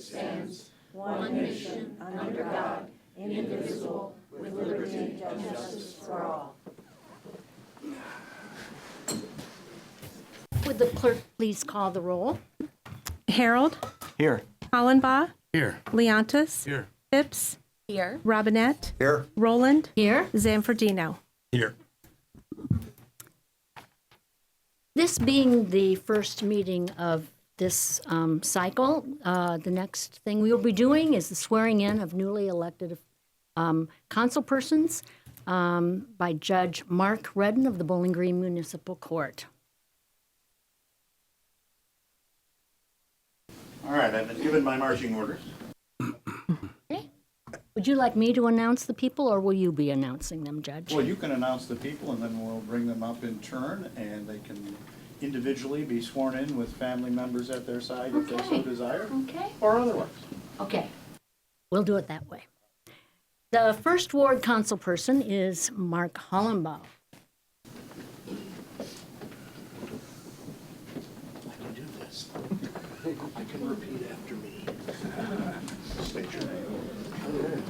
stands one nation under God, indivisible, with liberty and justice for all. Would the clerk please call the roll? Harold, Here. Hollenbaugh, Here. Leontis, Here. Phipps, Here. Robinette, Here. Roland, Here. Zanfordino. Here. This being the first meeting of this cycle, the next thing we will be doing is the swearing in of newly elected councilpersons by Judge Mark Redden of the Bowling Green Municipal Court. All right, I've been given my marching orders. Okay. Would you like me to announce the people, or will you be announcing them, Judge? Well, you can announce the people, and then we'll bring them up in turn, and they can individually be sworn in with family members at their side if they so desire, Okay. or otherwise. Okay. We'll do it that way. The first ward councilperson is Mark Hollenbaugh. I can do this. I can repeat after me. State your name.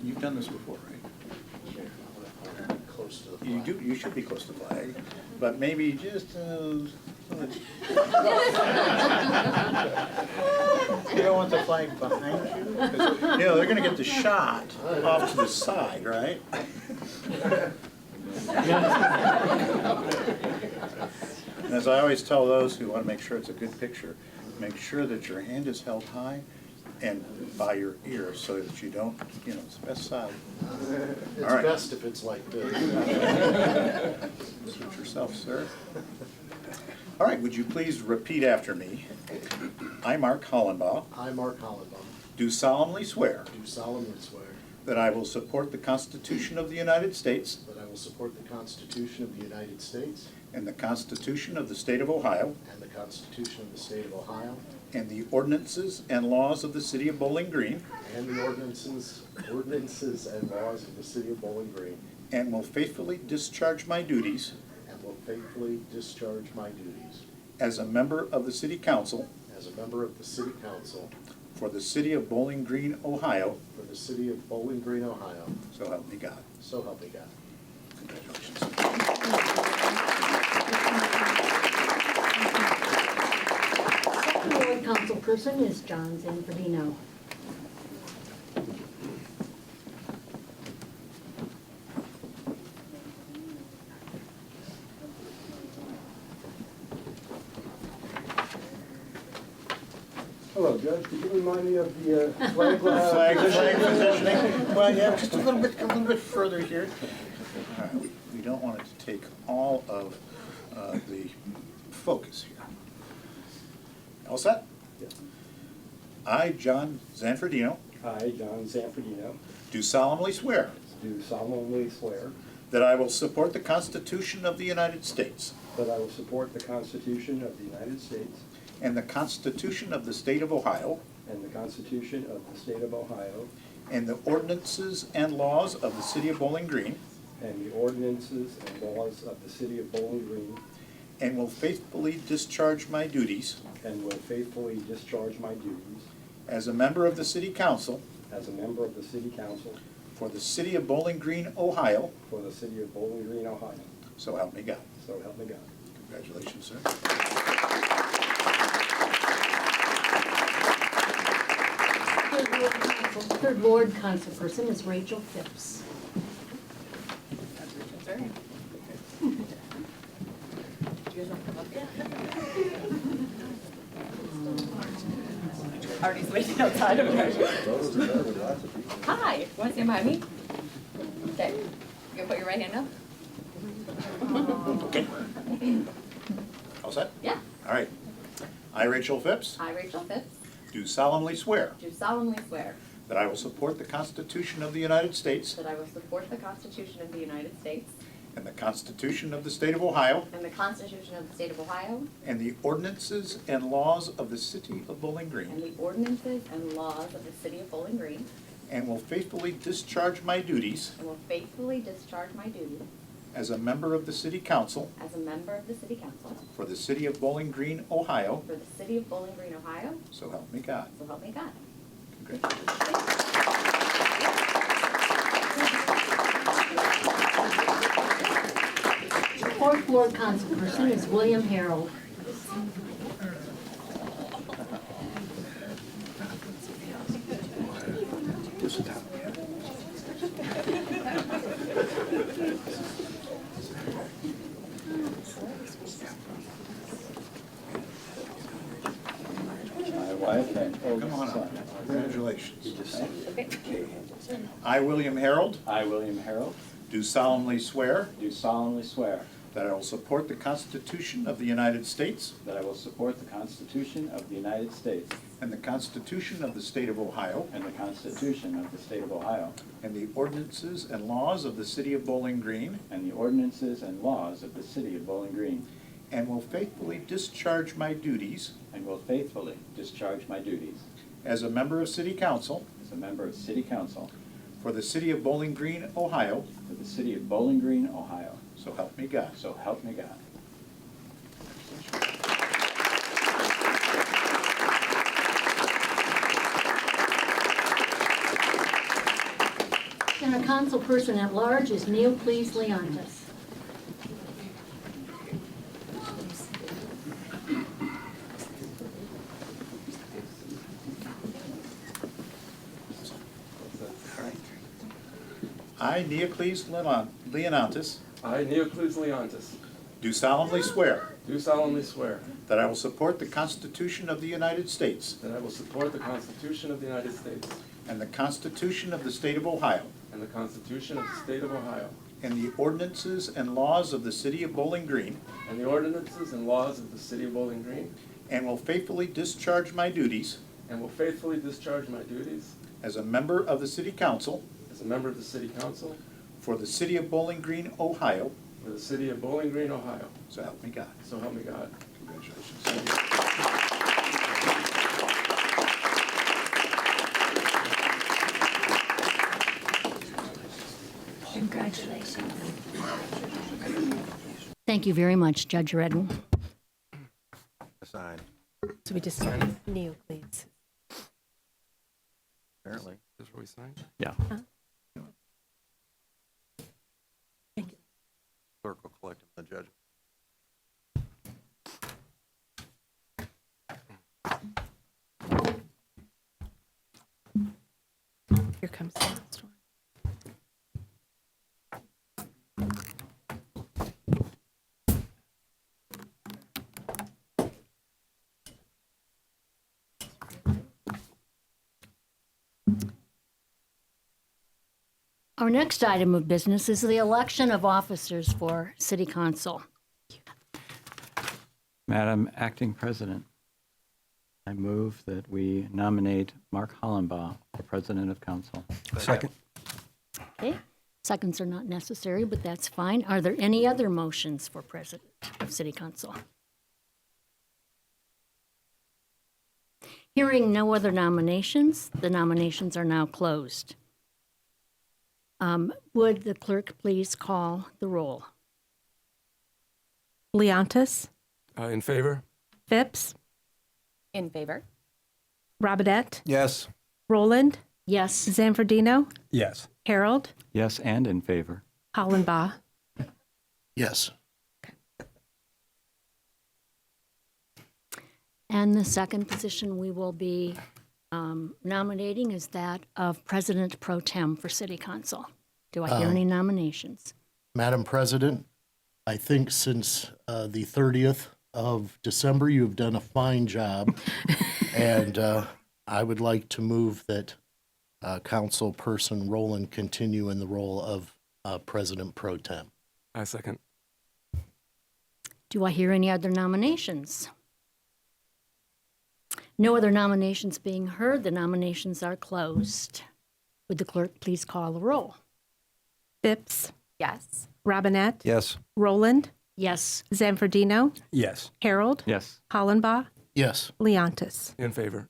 You've done this before, right? Close to the flag. You should be close to the flag, but maybe just you don't want the flag behind you? 'Cause, they're going to get the shot off to the side, right? And as I always tell those who want to make sure it's a good picture, make sure that your hand is held high and by your ear so that you don't, it's the best side. It's All right. best if it's like this. Suit yourself, sir. All right, would you please repeat after me? I, Mark Hollenbaugh, I, Mark Hollenbaugh, do solemnly swear do solemnly swear that I will support the Constitution of the United States that I will support the Constitution of the United States and the Constitution of the State of Ohio and the Constitution of the State of Ohio and the ordinances and laws of the City of Bowling Green, and the ordinances and laws of the City of Bowling Green, and will faithfully discharge my duties and will faithfully discharge my duties as a member of the City Council as a member of the City Council for the City of Bowling Green, Ohio. for the City of Bowling Green, Ohio. So help me God. So help me God. Congratulations. Second ward councilperson is John Zanfordino. Hello, Judge. Could you remind me of the flag Flag positioning. Well, yeah, just a little bit further here. All right, we don't want it to take all of the focus here. All set? Yes. I, John Zanfordino, I, John Zanfordino, do solemnly swear do solemnly swear that I will support the Constitution of the United States that I will support the Constitution of the United States and the Constitution of the State of Ohio and the Constitution of the State of Ohio and the ordinances and laws of the City of Bowling Green, and the ordinances and laws of the City of Bowling Green, and will faithfully discharge my duties and will faithfully discharge my duties as a member of the City Council as a member of the City Council for the City of Bowling Green, Ohio. for the City of Bowling Green, Ohio. So help me God. So help me God. Congratulations, sir. Third ward councilperson is Rachel Phipps. Artie's waiting outside of her. Hi, want to stand by me? Okay, you gonna put your right hand up? Okay. All set? Yeah. All right. I, Rachel Phipps, I, Rachel Phipps, do solemnly swear do solemnly swear that I will support the Constitution of the United States that I will support the Constitution of the United States and the Constitution of the State of Ohio and the Constitution of the State of Ohio and the ordinances and laws of the City of Bowling and Green, the ordinances and laws of the City of Bowling Green, and will faithfully discharge my duties and will faithfully discharge my duties as a member of the City Council as a member of the City Council for the City of Bowling Green, Ohio, for the City of Bowling Green, Ohio, so help me God. so help me God. Congratulations. The fourth ward councilperson is William Harold. My wife and Come oldest on up. son. Congratulations. Okay. I, William Harold, I, William Harold, do solemnly swear do solemnly swear that I will support the Constitution of the United States that I will support the Constitution of the United States and the Constitution of the State of Ohio and the Constitution of the State of Ohio and the ordinances and laws of the City of Bowling Green, and the ordinances and laws of the City of Bowling Green, and will faithfully discharge my duties and will faithfully discharge my duties as a member of City Council as a member of City Council for the City of Bowling Green, Ohio, for the City of Bowling Green, Ohio. so help me God. So help me God. And a councilperson at large is Neocles Leontis. I, Neocles Leonantis, I, Neocles Leontis, do solemnly swear do solemnly swear that I will support the Constitution of the United States that I will support the Constitution of the United States and the Constitution of the State of Ohio and the Constitution of the State of Ohio and the ordinances and laws of the City of Bowling Green, and the ordinances and laws of the City of Bowling Green, and will faithfully discharge my duties and will faithfully discharge my duties as a member of the City Council as a member of the City Council for the City of Bowling Green, Ohio, for the City of Bowling Green, Ohio. so help me God. So help me God. Congratulations. Congratulations. Thank you very much, Judge Redden. Sign, So we just Neocles. apparently. This is where we sign? Yeah. Clerk will collect the judgment. Here comes the next one. Our next item of business is the election of officers for City Council. Madam Acting President, I move that we nominate Mark Hollenbaugh for President of Council. Second. Okay, seconds are not necessary, but that's fine. Are there any other motions for President of City Council? Hearing no other nominations, the nominations are now closed. Would the clerk please call the roll? Leontis, In favor? Phipps, In favor? Robidette, Yes. Roland, Yes. Zanfordino, Yes. Harold, Yes, and in favor. Hollenbaugh. Yes. And the second position we will be nominating is that of President Pro Tem for City Council. Do I hear any nominations? Madam President, I think since the 30th of December, you've done a fine job. And I would like to move that Councilperson Rowland continue in the role of President Pro Tem. I second. Do I hear any other nominations? No other nominations being heard, the nominations are closed. Would the clerk please call the roll? Phipps, Yes. Robinette, Yes. Roland, Yes. Zanfordino, Yes. Harold, Yes. Hollenbaugh, Yes. Leontis. In favor?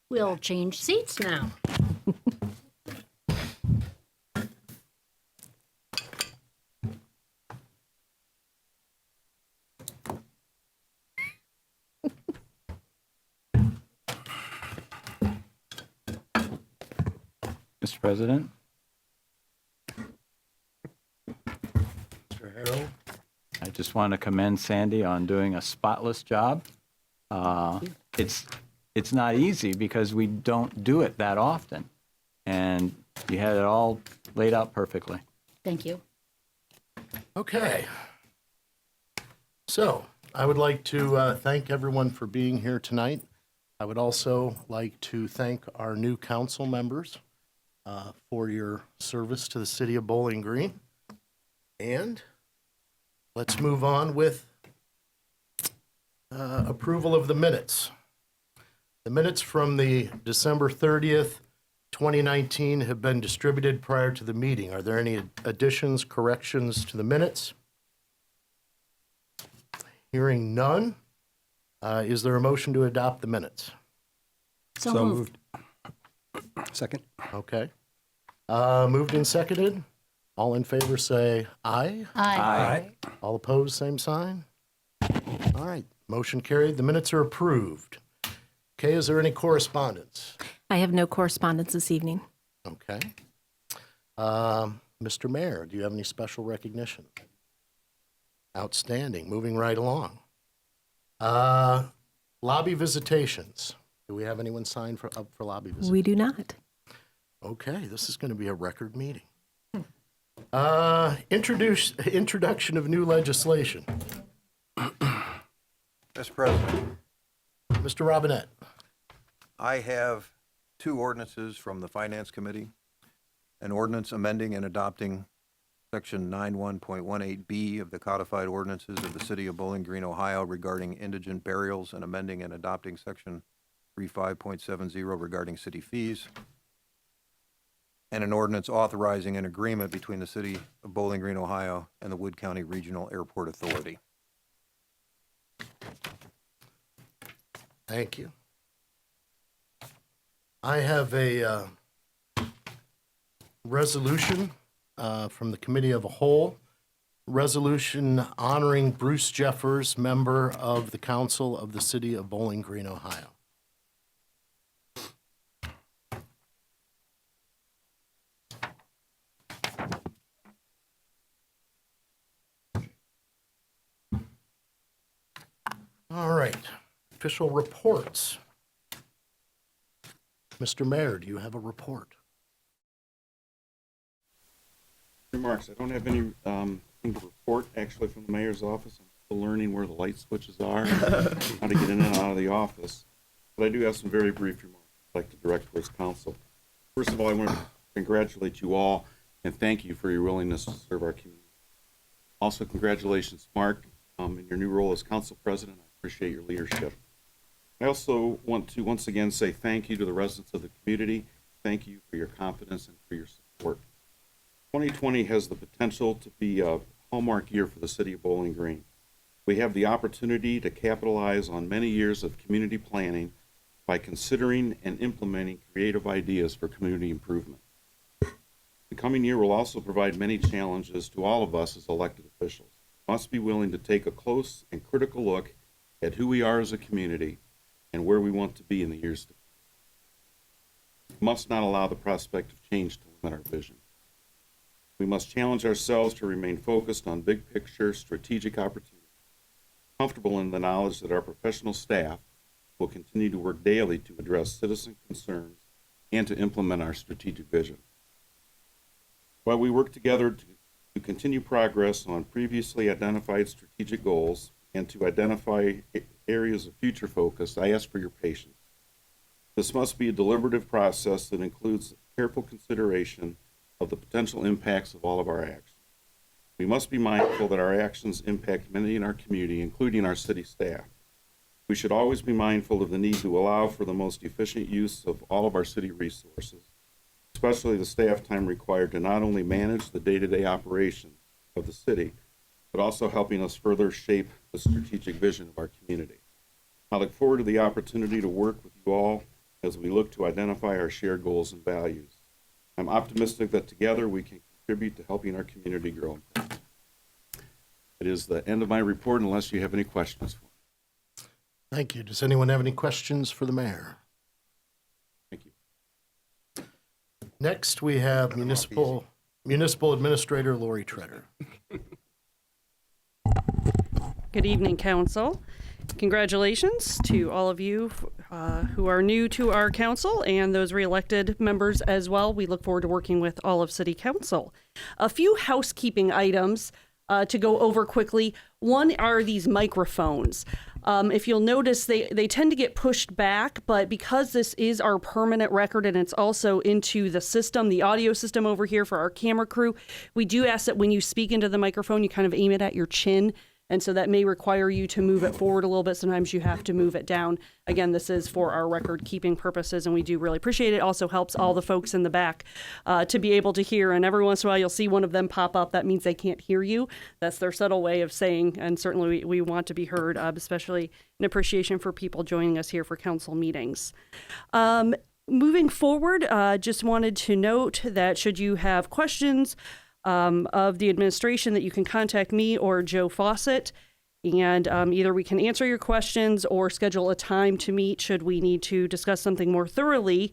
We'll change seats now. Mr. President. Mr. Harrell? I just want to commend Sandy on doing a spotless job. It's not easy because we don't do it that often, and you had it all laid out perfectly. Thank you. Okay. So I would like to thank everyone for being here tonight. I would also like to thank our new council members for your service to the city of Bowling Green. And let's move on with approval of the minutes. The minutes from the December 30th, 2019 have been distributed prior to the meeting. Are there any additions, corrections to the minutes? Hearing none, is there a motion to adopt the minutes? So moved. Second. Okay. Moved and seconded. All in favor say aye. Aye. All opposed, same sign. All right, motion carried. The minutes are approved. Okay, is there any correspondence? I have no correspondence this evening. Okay. Mr. Mayor, do you have any special recognition? Outstanding. Moving right along. Lobby visitations. Do we have anyone signed up for lobby visitations? We do not. Okay, this is going to be a record meeting. Introduction of new legislation. Mr. President, Mr. Robinette. I have two ordinances from the Finance Committee. An ordinance amending and adopting Section 91.18B of the codified ordinances of the City of Bowling Green, Ohio regarding indigent burials, and amending and adopting Section 35.70 regarding city fees. And an ordinance authorizing an agreement between the City of Bowling Green, Ohio and the Wood County Regional Airport Authority. Thank you. I have a resolution from the Committee of a Whole. Resolution honoring Bruce Jeffers, member of the Council of the City of Bowling Green, Ohio. All right, official reports. Mr. Mayor, do you have a report? Remarks. I don't have any thing to report actually from the mayor's office. I'm still learning where the light switches are, and how to get in and out of the office. But I do have some very brief remarks I'd like to direct towards council. First of all, I want to congratulate you all and thank you for your willingness to serve our community. Also, congratulations, Mark, in your new role as council president. I appreciate your leadership. I also want to once again say thank you to the residents of the community. Thank you for your confidence and for your support. 2020 has the potential to be a hallmark year for the city of Bowling Green. We have the opportunity to capitalize on many years of community planning by considering and implementing creative ideas for community improvement. The coming year will also provide many challenges to all of us as elected officials. We must be willing to take a close and critical look at who we are as a community and where we want to be in the years to come. We must not allow the prospect of change to limit our vision. We must challenge ourselves to remain focused on big picture strategic opportunities, comfortable in the knowledge that our professional staff will continue to work daily to address citizen concerns and to implement our strategic vision. While we work together to continue progress on previously identified strategic goals and to identify areas of future focus, I ask for your patience. This must be a deliberative process that includes careful consideration of the potential impacts of all of our actions. We must be mindful that our actions impact many in our community, including our city staff. We should always be mindful of the need to allow for the most efficient use of all of our city resources, especially the staff time required to not only manage the day-to-day operations of the city, but also helping us further shape the strategic vision of our community. I look forward to the opportunity to work with you all as we look to identify our shared goals and values. I'm optimistic that together we can contribute to helping our community grow. It is the end of my report unless you have any questions for me. Thank you. Does anyone have any questions for the mayor? Thank you. Next, we have Municipal Administrator Lori Treader. Good evening, Council. Congratulations to all of you who are new to our council and those re-elected members as well. We look forward to working with all of City Council. A few housekeeping items to go over quickly. One are these microphones. If you'll notice, they tend to get pushed back, but because this is our permanent record and it's also into the system, the audio system over here for our camera crew, we do ask that when you speak into the microphone, you kind of aim it at your chin. And so that may require you to move it forward a little bit. Sometimes you have to move it down. Again, this is for our record keeping purposes, and we do really appreciate it. It also helps all the folks in the back to be able to hear. And every once in a while, you'll see one of them pop up. That means they can't hear you. That's their subtle way of saying, and certainly we want to be heard, especially in appreciation for people joining us here for council meetings. Moving forward, just wanted to note that should you have questions of the administration, that you can contact me or Joe Fawcett, and either we can answer your questions or schedule a time to meet should we need to discuss something more thoroughly.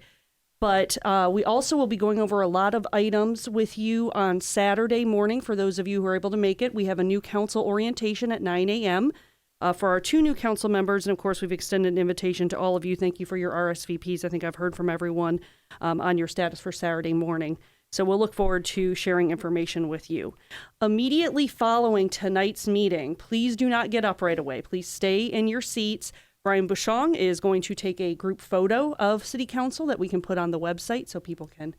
But we also will be going over a lot of items with you on Saturday morning. For those of you who are able to make it, we have a new council orientation at 9 a.m. For our 2 new council members. And of course, we've extended an invitation to all of you. Thank you for your RSVPs. I think I've heard from everyone on your status for Saturday morning. So we'll look forward to sharing information with you. Immediately following tonight's meeting, please do not get up right away. Please stay in your seats. Brian Bouchon is going to take a group photo of City Council that we can put on the website so people can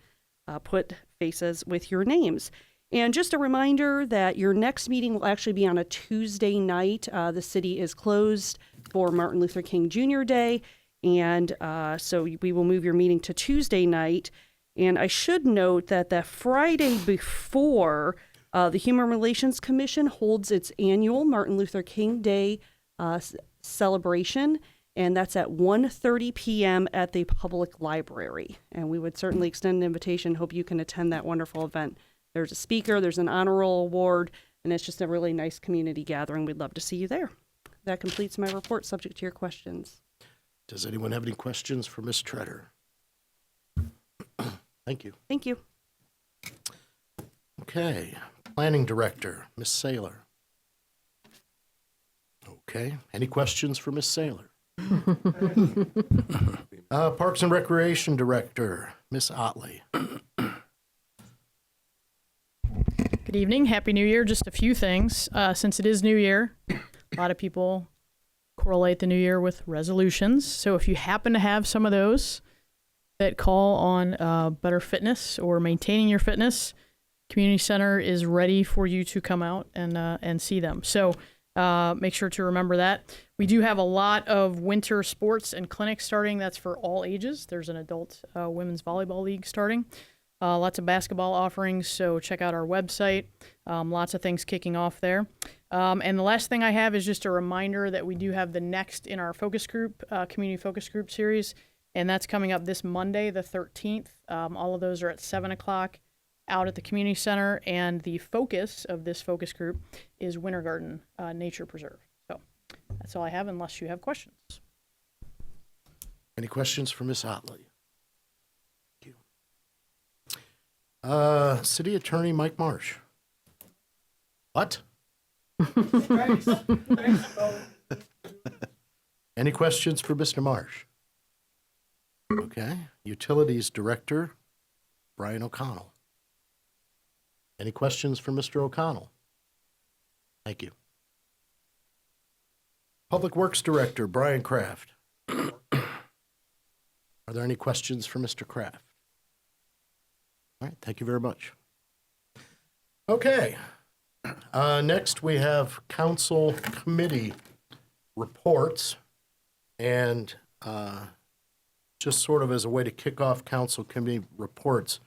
put faces with your names. And just a reminder that your next meeting will actually be on a Tuesday night. The city is closed for Martin Luther King Jr. Day, and so we will move your meeting to Tuesday night. And I should note that the Friday before, the Human Relations Commission holds its annual Martin Luther King Day celebration, and that's at 1:30 p.m. at the public library. And we would certainly extend an invitation. Hope you can attend that wonderful event. There's a speaker, there's an honor roll award, and it's just a really nice community gathering. We'd love to see you there. That completes my report, subject to your questions. Does anyone have any questions for Ms. Treader? Thank you. Thank you. Okay, Planning Director, Ms. Saylor. Okay, any questions for Ms. Saylor? Parks and Recreation Director, Ms. Otley. Good evening. Happy New Year. Just a few things. Since it is New Year, a lot of people correlate the New Year with resolutions. So if you happen to have some of those that call on better fitness or maintaining your fitness, Community Center is ready for you to come out and see them. So make sure to remember that. We do have a lot of winter sports and clinics starting. That's for all ages. There's an adult women's volleyball league starting. Lots of basketball offerings, so check out our website. Lots of things kicking off there. And the last thing I have is just a reminder that we do have the next in our focus group, community focus group series, and that's coming up this Monday, the 13th. All of those are at 7 o'clock out at the community center, and the focus of this focus group is Winter Garden Nature Preserve. So that's all I have, unless you have questions. Any questions for Ms. Otley? Thank you. City Attorney Mike Marsh. What? Any questions for Mr. Marsh? Okay. Utilities Director Brian O'Connell. Any questions for Mr. O'Connell? Thank you. Public Works Director Brian Kraft. Are there any questions for Mr. Kraft? All right, thank you very much. Okay. Next, we have council committee reports, and just sort of as a way to kick off council committee reports,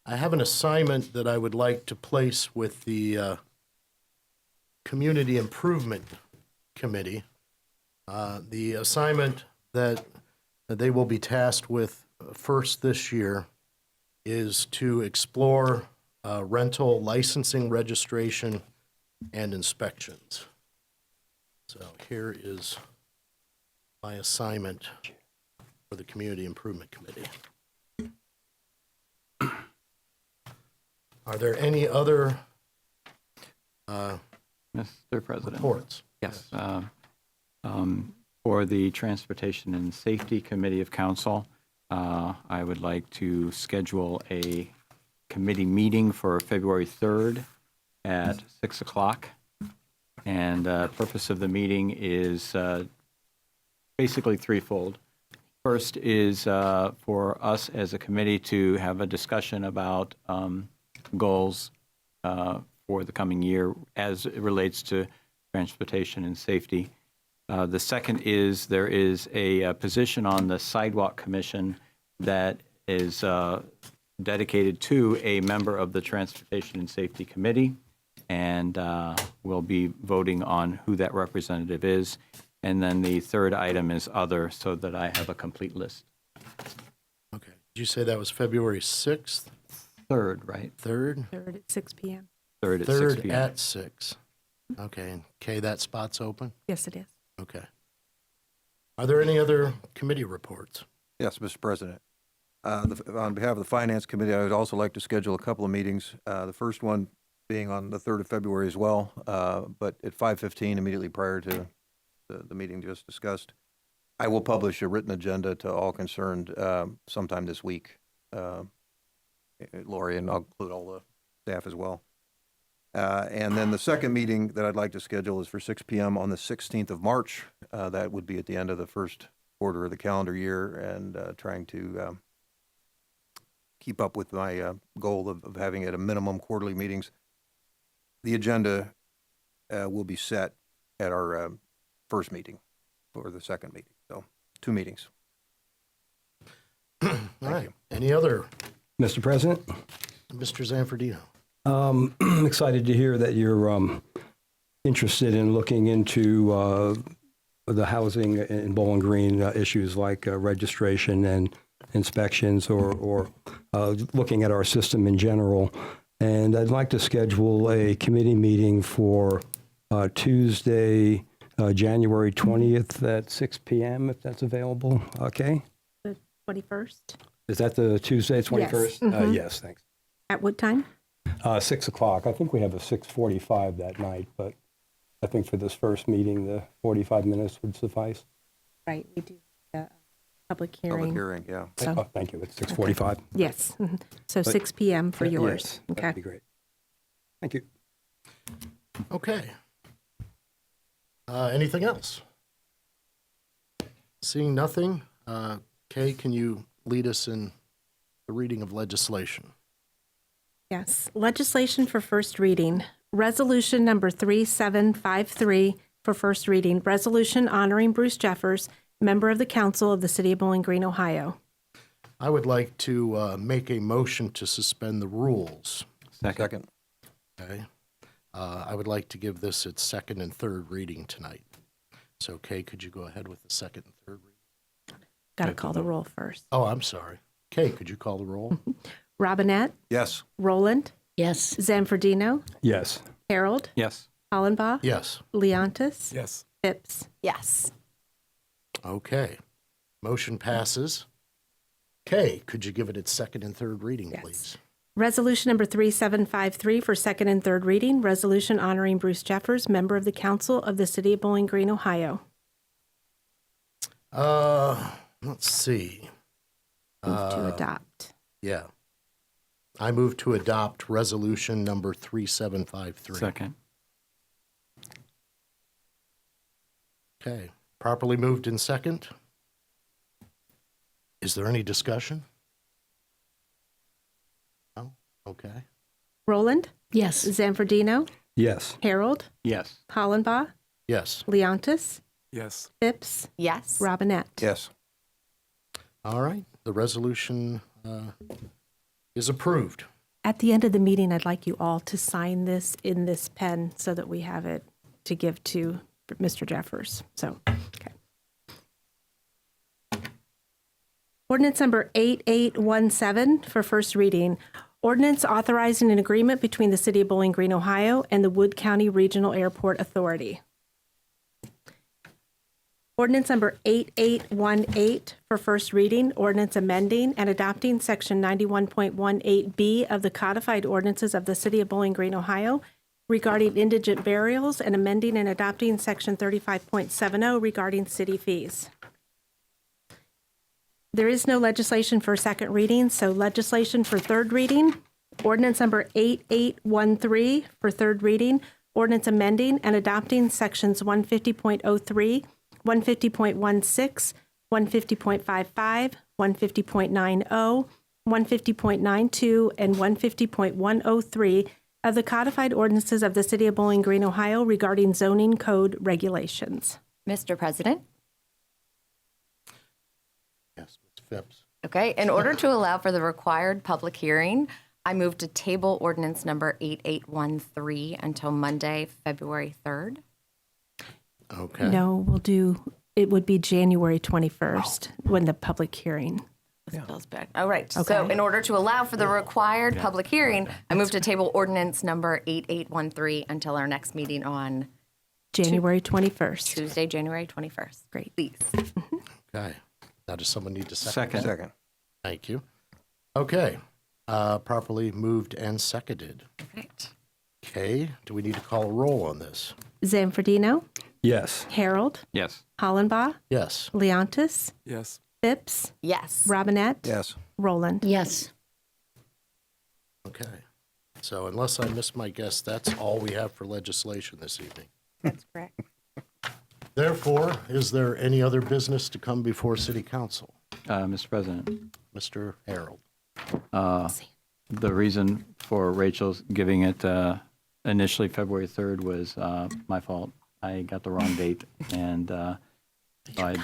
I have an assignment that I would like to place with the Community Improvement Committee. The assignment that they will be tasked with first this year is to explore rental licensing, registration, and inspections. So here is my assignment for the Community Improvement Committee. Are there any other Mr. President. reports? Yes. For the Transportation and Safety Committee of Council, I would like to schedule a committee meeting for February 3rd at 6 o'clock. And purpose of the meeting is basically threefold. First is for us as a committee to have a discussion about goals for the coming year as it relates to transportation and safety. The second is there is a position on the Sidewalk Commission that is dedicated to a member of the Transportation and Safety Committee, and we'll be voting on who that representative is. And then the third item is other, so that I have a complete list. Okay. Did you say that was February 6th? Third, right? 3rd? 3rd at 6 p.m. Third at 6 3rd p.m. at 6. Okay. And Kay, that spot's open? Yes, it is. Okay. Are there any other committee reports? Yes, Mr. President. On behalf of the Finance Committee, I would also like to schedule a couple of meetings. The first one being on the 3rd of February as well, but at 5:15, immediately prior to the meeting just discussed. I will publish a written agenda to all concerned sometime this week, Lori, and I'll include all the staff as well. And then the second meeting that I'd like to schedule is for 6 p.m. on the 16th of March. That would be at the end of the first quarter of the calendar year, and trying to keep up with my goal of having at a minimum quarterly meetings. The agenda will be set at our first meeting for the second meeting. So 2 meetings. All right. Any other? Mr. President, Mr. Zanfordino. I'm excited to hear that you're interested in looking into the housing in Bowling Green issues like registration and inspections, or looking at our system in general. And I'd like to schedule a committee meeting for Tuesday, January 20th at 6 p.m., if that's available. Okay? The 21st? Is that the Tuesday, 21st? Yes. Mhm. Yes, thanks. At what time? 6 o'clock. I think we have a 6:45 that night, but I think for this first meeting, the 45 minutes would suffice. Right, we do a public hearing. Public hearing, yeah. So, Oh, thank you. It's 6:45. yes. Mhm. So 6 p.m. for yours. Yes, Okay. that'd be great. Thank you. Okay. Anything else? Seeing nothing, Kay, can you lead us in the reading of legislation? Yes. Legislation for first reading. Resolution number 3753 for first reading. Resolution honoring Bruce Jeffers, member of the council of the city of Bowling Green, Ohio. I would like to make a motion to suspend the rules. Second. Okay. I would like to give this its second and third reading tonight. So, Kay, could you go ahead with the second and third reading? Got to call the roll first. Oh, I'm sorry. Kay, could you call the roll? Robinette, Yes. Roland, Yes. Zanfordino, Yes. Harold, Yes. Hollenbaugh, Yes. Leontis, Yes. Phipps. Yes. Okay. Motion passes. Kay, could you give it its second and third reading, Yes. please? Resolution number 3753 for second and third reading. Resolution honoring Bruce Jeffers, member of the council of the city of Bowling Green, Ohio. Let's see. Move to adopt. Yeah. I move to adopt resolution number 3753. Second. Okay. Properly moved in second. Is there any discussion? No? Okay. Roland, Yes. Zanfordino, Yes. Harold, Yes. Hollenbaugh, Yes. Leontis, Yes. Phipps, Yes. Robinette. Yes. All right. The resolution is approved. At the end of the meeting, I'd like you all to sign this in this pen so that we have it to give to Mr. Jeffers. So, okay. Ordinance number 8817 for first reading. Ordinance authorizing an agreement between the City of Bowling Green, Ohio and the Wood County Regional Airport Authority. Ordinance number 8818 for first reading, ordinance amending and adopting Section 91.18B of the codified ordinances of the City of Bowling Green, Ohio regarding indigent burials and amending and adopting Section 35.70 regarding city fees. There is no legislation for second reading, so legislation for third reading. Ordinance number 8813 for third reading, ordinance amending and adopting Sections 150.03, 150.16, 150.55, 150.90, 150.92, and 150.103 of the codified ordinances of the City of Bowling Green, Ohio regarding zoning code regulations. Mr. President? Yes, Ms. Phipps. Okay, in order to allow for the required public hearing, I move to table ordinance number 8813 until Monday, February 3rd. Okay. No, it would be January 21st when the public hearing. Bill's back. All right, so Okay. in order to allow for the required public hearing, I move to table ordinance number 8813 until our next meeting on January 21st. Tuesday, January 21st. Great. Please. Okay. Now, does someone need to second? Second. Thank you. Okay. Properly moved and seconded. Right. Okay. Do we need to call a roll on this? Zanfordino, Yes. Harold, Yes. Hollenbaugh, Yes. Leontis, Yes. Phipps, Yes. Robinette, Yes. Roland. Yes. Okay. So unless I miss my guess, that's all we have for legislation this evening. That's correct. Therefore, is there any other business to come before City Council? Mr. President, Mr. Harold? the reason for Rachel's giving it initially February 3rd was my fault. I got the wrong date, and so I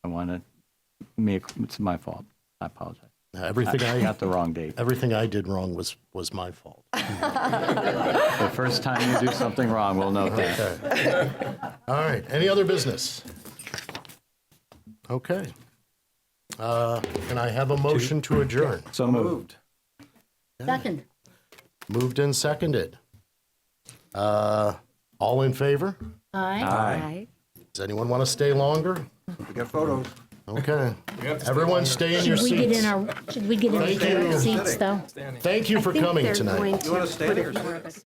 want to make, it's my fault. I apologize. Everything I got the wrong date. Everything I did wrong was my fault. The first time you do something wrong, we'll note that. Okay. All right. Any other business? Okay. Can I have a motion to adjourn? So moved. Second. Moved and seconded. All in favor? Aye. Aye. Does anyone want to stay longer? We got photos. Okay. Everyone stay in your Should we get seats. in our Thank you. seats, though? Thank you for coming tonight. You want to stay there or sit?